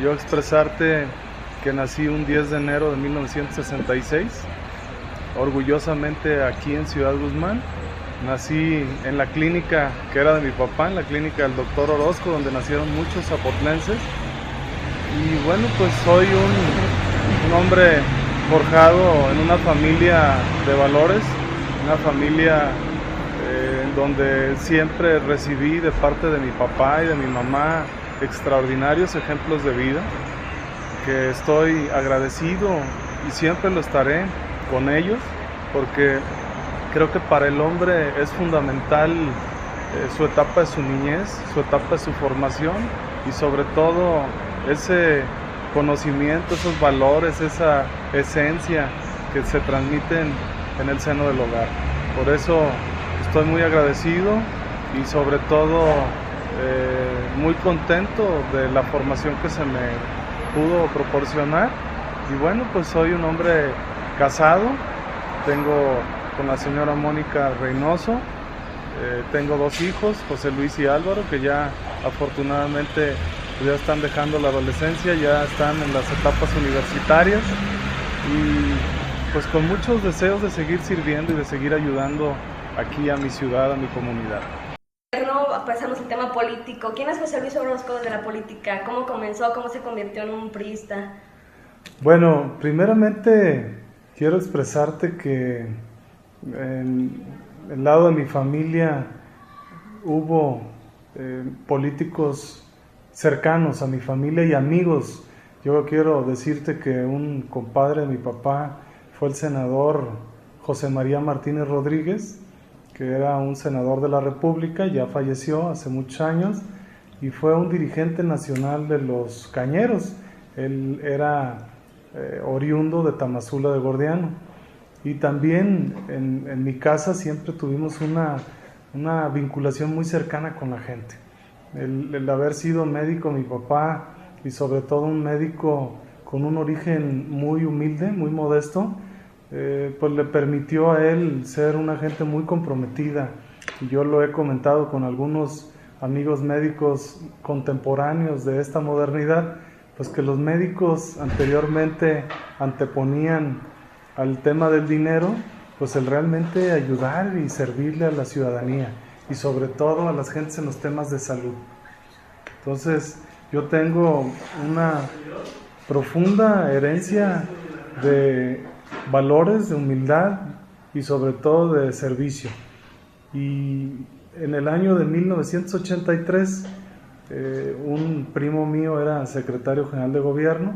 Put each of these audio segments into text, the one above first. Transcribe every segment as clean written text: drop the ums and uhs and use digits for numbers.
yo expresarte que nací un 10 de enero de 1966, orgullosamente aquí en Ciudad Guzmán. Nací en la clínica que era de mi papá, en la clínica del doctor Orozco, donde nacieron muchos zapotlenses. Y bueno, pues soy un hombre forjado en una familia de valores, una familia en donde siempre recibí de parte de mi papá y de mi mamá extraordinarios ejemplos de vida, que estoy agradecido y siempre lo estaré con ellos, porque creo que para el hombre es fundamental su etapa de su niñez, su etapa de su formación y sobre todo ese conocimiento, esos valores, esa esencia que se transmiten en el seno del hogar. Por eso estoy muy agradecido y sobre todo muy contento de la formación que se me pudo proporcionar. Y bueno, pues soy un hombre casado, tengo con la señora Mónica Reynoso, tengo 2 hijos, José Luis y Álvaro, que ya afortunadamente ya están dejando la adolescencia, ya están en las etapas universitarias y pues con muchos deseos de seguir sirviendo y de seguir ayudando aquí a mi ciudad, a mi comunidad. Pasamos al tema político. ¿Quién es José Luis Orozco de la política? ¿Cómo comenzó? ¿Cómo se convirtió en un priista? Bueno, primeramente quiero expresarte que en el lado de mi familia hubo políticos cercanos a mi familia y amigos. Yo quiero decirte que un compadre de mi papá fue el senador José María Martínez Rodríguez, que era un senador de la República, ya falleció hace muchos años, y fue un dirigente nacional de los Cañeros. Él era oriundo de Tamazula de Gordiano. Y también en mi casa siempre tuvimos una vinculación muy cercana con la gente. El haber sido médico mi papá y sobre todo un médico con un origen muy humilde, muy modesto, pues le permitió a él ser una gente muy comprometida. Y yo lo he comentado con algunos amigos médicos contemporáneos de esta modernidad, pues que los médicos anteriormente anteponían al tema del dinero, pues el realmente ayudar y servirle a la ciudadanía y sobre todo a las gentes en los temas de salud. Entonces yo tengo una profunda herencia de valores, de humildad y sobre todo de servicio. Y en el año de 1983 un primo mío era secretario general de gobierno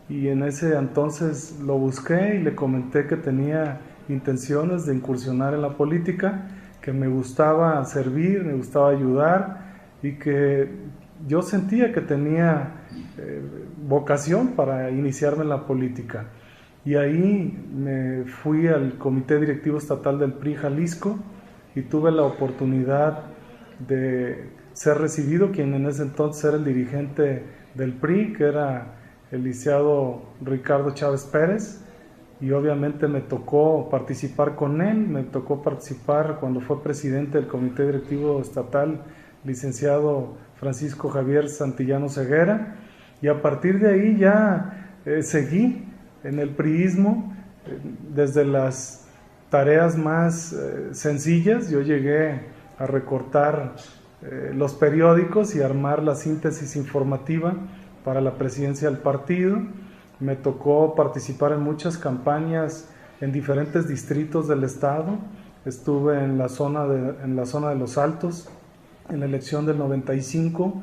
y en ese entonces lo busqué y le comenté que tenía intenciones de incursionar en la política, que me gustaba servir, me gustaba ayudar y que yo sentía que tenía vocación para iniciarme en la política. Y ahí me fui al Comité Directivo Estatal del PRI Jalisco y tuve la oportunidad de ser recibido, quien en ese entonces era el dirigente del PRI, que era el licenciado Ricardo Chávez Pérez, y obviamente me tocó participar con él, me tocó participar cuando fue presidente del Comité Directivo Estatal, licenciado Francisco Javier Santillano Ceguera, y a partir de ahí ya seguí en el priismo, desde las tareas más sencillas. Yo llegué a recortar los periódicos y armar la síntesis informativa para la presidencia del partido. Me tocó participar en muchas campañas en diferentes distritos del estado. Estuve en la zona de Los Altos en la elección del 95,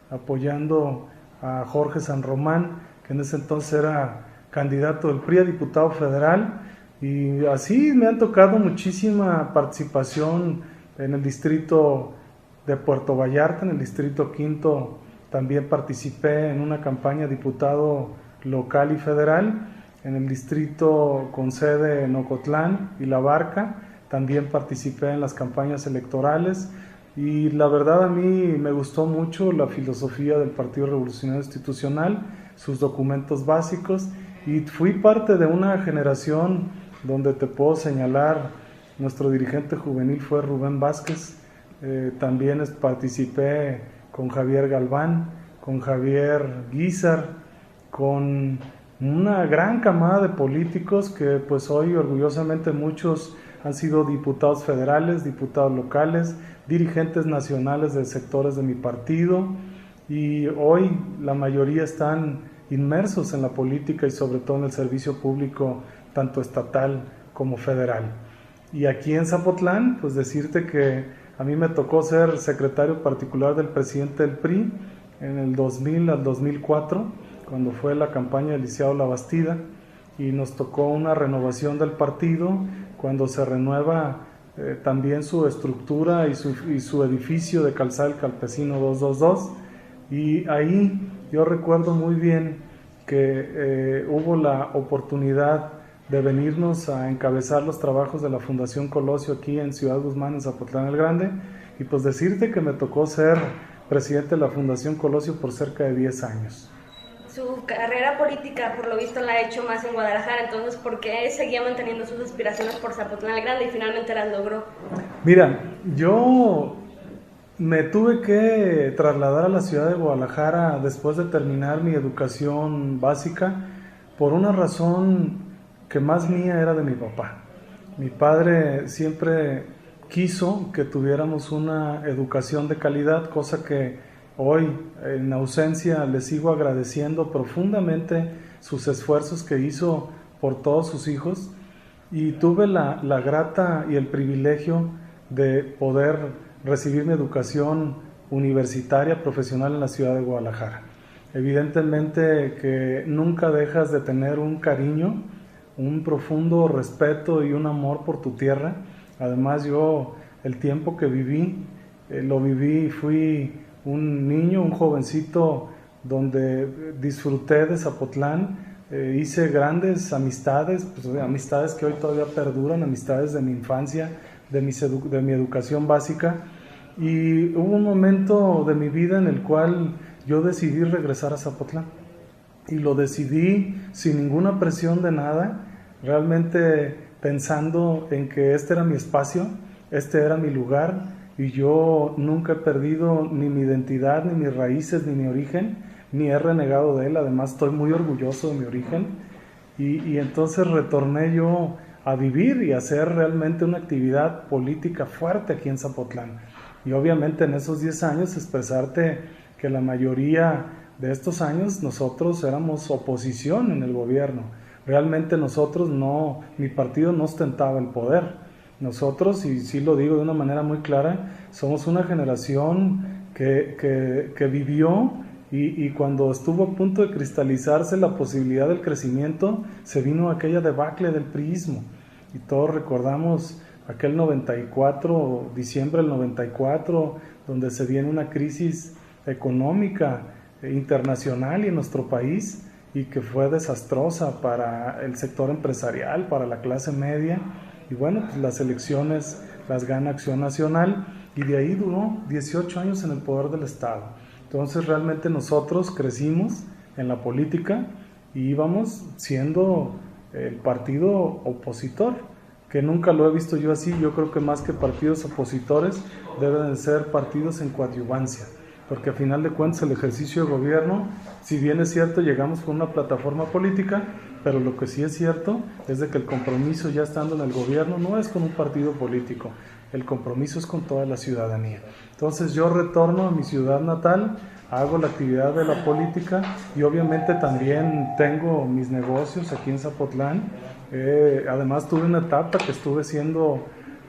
apoyando a Jorge San Román, que en ese entonces era candidato del PRI a diputado federal, y así me han tocado muchísima participación en el distrito de Puerto Vallarta, en el distrito quinto también participé en una campaña de diputado local y federal, en el distrito con sede en Ocotlán y La Barca también participé en las campañas electorales. Y la verdad a mí me gustó mucho la filosofía del Partido Revolucionario Institucional, sus documentos básicos, y fui parte de una generación donde te puedo señalar, nuestro dirigente juvenil fue Rubén Vázquez, también participé con Javier Galván, con Javier Guízar, con una gran camada de políticos que pues hoy orgullosamente muchos han sido diputados federales, diputados locales, dirigentes nacionales de sectores de mi partido, y hoy la mayoría están inmersos en la política y sobre todo en el servicio público tanto estatal como federal. Y aquí en Zapotlán, pues decirte que a mí me tocó ser secretario particular del presidente del PRI en el 2000 al 2004, cuando fue la campaña de Lisiado Labastida, y nos tocó una renovación del partido cuando se renueva también su estructura y su edificio de Calzada del Campesino 222, y ahí yo recuerdo muy bien que hubo la oportunidad de venirnos a encabezar los trabajos de la Fundación Colosio aquí en Ciudad Guzmán, en Zapotlán el Grande, y pues decirte que me tocó ser presidente de la Fundación Colosio por cerca de 10 años. Su carrera política, por lo visto, la ha hecho más en Guadalajara, entonces, ¿por qué seguía manteniendo sus aspiraciones por Zapotlán el Grande y finalmente las logró? Mira, yo me tuve que trasladar a la ciudad de Guadalajara después de terminar mi educación básica por una razón que más mía era de mi papá. Mi padre siempre quiso que tuviéramos una educación de calidad, cosa que hoy en ausencia le sigo agradeciendo profundamente sus esfuerzos que hizo por todos sus hijos, y tuve la grata y el privilegio de poder recibir mi educación universitaria profesional en la ciudad de Guadalajara. Evidentemente que nunca dejas de tener un cariño, un profundo respeto y un amor por tu tierra. Además yo el tiempo que viví, lo viví, fui un niño, un jovencito donde disfruté de Zapotlán, hice grandes amistades, pues, amistades que hoy todavía perduran, amistades de mi infancia, de mi educación básica, y hubo un momento de mi vida en el cual yo decidí regresar a Zapotlán, y lo decidí sin ninguna presión de nada, realmente pensando en que este era mi espacio, este era mi lugar, y yo nunca he perdido ni mi identidad, ni mis raíces, ni mi origen, ni he renegado de él. Además estoy muy orgulloso de mi origen, y entonces retorné yo a vivir y a hacer realmente una actividad política fuerte aquí en Zapotlán. Y obviamente en esos 10 años expresarte que la mayoría de estos años nosotros éramos oposición en el gobierno. Realmente nosotros no, mi partido no ostentaba el poder. Nosotros, y sí lo digo de una manera muy clara, somos una generación que vivió y cuando estuvo a punto de cristalizarse la posibilidad del crecimiento, se vino aquella debacle del priismo. Y todos recordamos aquel 94, diciembre del 94, donde se viene una crisis económica internacional y en nuestro país, y que fue desastrosa para el sector empresarial, para la clase media. Y bueno, pues las elecciones las gana Acción Nacional, y de ahí duró 18 años en el poder del Estado. Entonces realmente nosotros crecimos en la política y íbamos siendo el partido opositor, que nunca lo he visto yo así. Yo creo que más que partidos opositores deben ser partidos en coadyuvancia, porque a final de cuentas el ejercicio de gobierno, si bien es cierto llegamos con una plataforma política, pero lo que sí es cierto es de que el compromiso ya estando en el gobierno no es con un partido político, el compromiso es con toda la ciudadanía. Entonces yo retorno a mi ciudad natal, hago la actividad de la política y obviamente también tengo mis negocios aquí en Zapotlán. Además tuve una etapa que estuve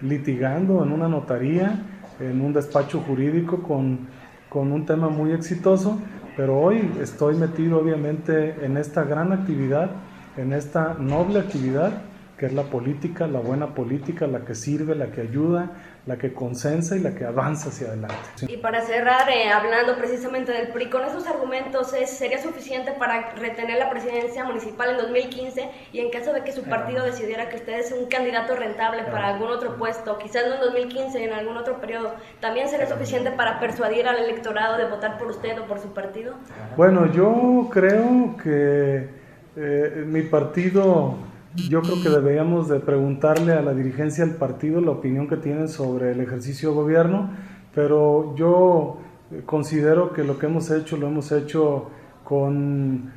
litigando en una notaría, en un despacho jurídico con un tema muy exitoso, pero hoy estoy metido obviamente en esta gran actividad, en esta noble actividad que es la política, la buena política, la que sirve, la que ayuda, la que consensa y la que avanza hacia adelante. Y para cerrar, hablando precisamente del PRI, con esos argumentos, ¿sería suficiente para retener la presidencia municipal en 2015? Y en caso de que su partido decidiera que usted es un candidato rentable para algún otro puesto, quizás no en 2015, en algún otro periodo, ¿también sería suficiente para persuadir al electorado de votar por usted o por su partido? Bueno, yo creo que mi partido... Yo creo que deberíamos de preguntarle a la dirigencia del partido la opinión que tienen sobre el ejercicio de gobierno, pero yo considero que lo que hemos hecho lo hemos hecho con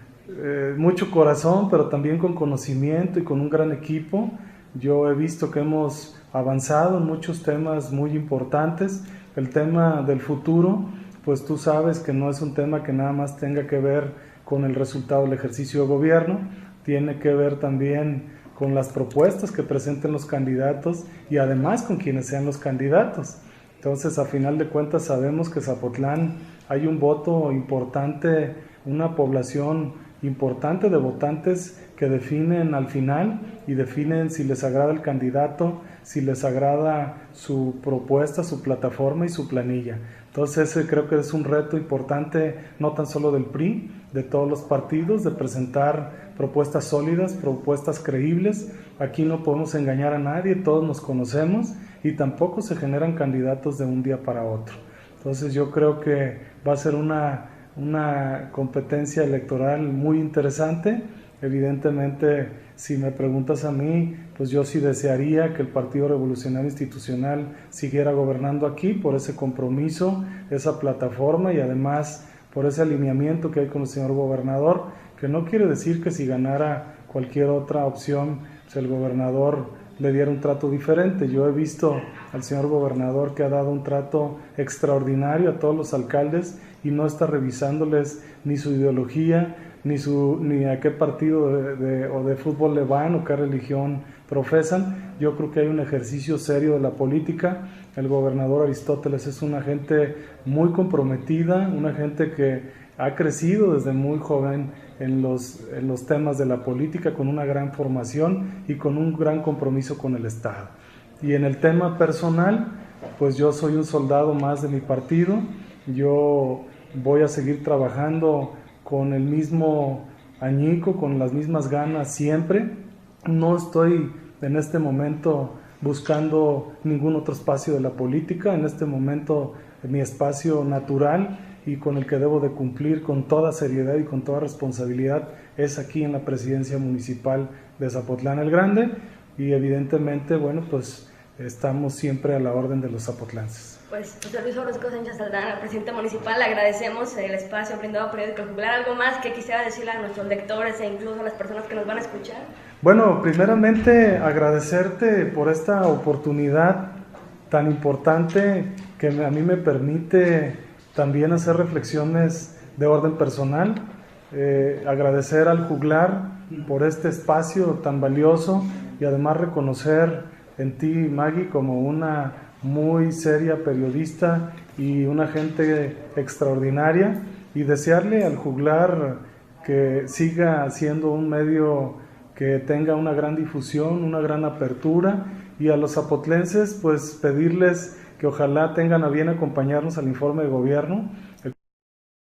mucho corazón, pero también con conocimiento y con un gran equipo. Yo he visto que hemos avanzado en muchos temas muy importantes. El tema del futuro, pues tú sabes que no es un tema que nada más tenga que ver con el resultado del ejercicio de gobierno, tiene que ver también con las propuestas que presenten los candidatos y además con quienes sean los candidatos. Entonces, a final de cuentas, sabemos que Zapotlán hay un voto importante, una población importante de votantes que definen al final y definen si les agrada el candidato, si les agrada su propuesta, su plataforma y su planilla. Entonces ese creo que es un reto importante, no tan solo del PRI, de todos los partidos, de presentar propuestas sólidas, propuestas creíbles. Aquí no podemos engañar a nadie, todos nos conocemos y tampoco se generan candidatos de un día para otro. Entonces yo creo que va a ser una competencia electoral muy interesante. Evidentemente, si me preguntas a mí, pues yo sí desearía que el Partido Revolucionario Institucional siguiera gobernando aquí por ese compromiso, esa plataforma y además por ese alineamiento que hay con el señor gobernador, que no quiere decir que si ganara cualquier otra opción, pues el gobernador le diera un trato diferente. Yo he visto al señor gobernador que ha dado un trato extraordinario a todos los alcaldes y no está revisándoles ni su ideología, ni a qué partido o de fútbol le van o qué religión profesan. Yo creo que hay un ejercicio serio de la política. El gobernador Aristóteles es una gente muy comprometida, una gente que ha crecido desde muy joven en los temas de la política, con una gran formación y con un gran compromiso con el Estado. Y en el tema personal, pues yo soy un soldado más de mi partido. Yo voy a seguir trabajando con el mismo añico, con las mismas ganas siempre. No estoy en este momento buscando ningún otro espacio de la política. En este momento mi espacio natural y con el que debo de cumplir con toda seriedad y con toda responsabilidad es aquí en la presidencia municipal de Zapotlán el Grande y evidentemente, bueno, pues estamos siempre a la orden de los zapotlances. Pues José Luis Orozco Sánchez Aldana, presidente municipal, le agradecemos el espacio brindado a Periódico El Juglar. ¿Algo más que quisiera decirle a nuestros lectores e incluso a las personas que nos van a escuchar? Bueno, primeramente agradecerte por esta oportunidad tan importante que a mí me permite también hacer reflexiones de orden personal. Agradecer al Juglar por este espacio tan valioso y además reconocer en ti, Maggie, como una muy seria periodista y una gente extraordinaria, y desearle al Juglar que siga siendo un medio que tenga una gran difusión, una gran apertura, y a los zapotlenses pues pedirles que ojalá tengan a bien acompañarnos al informe de gobierno.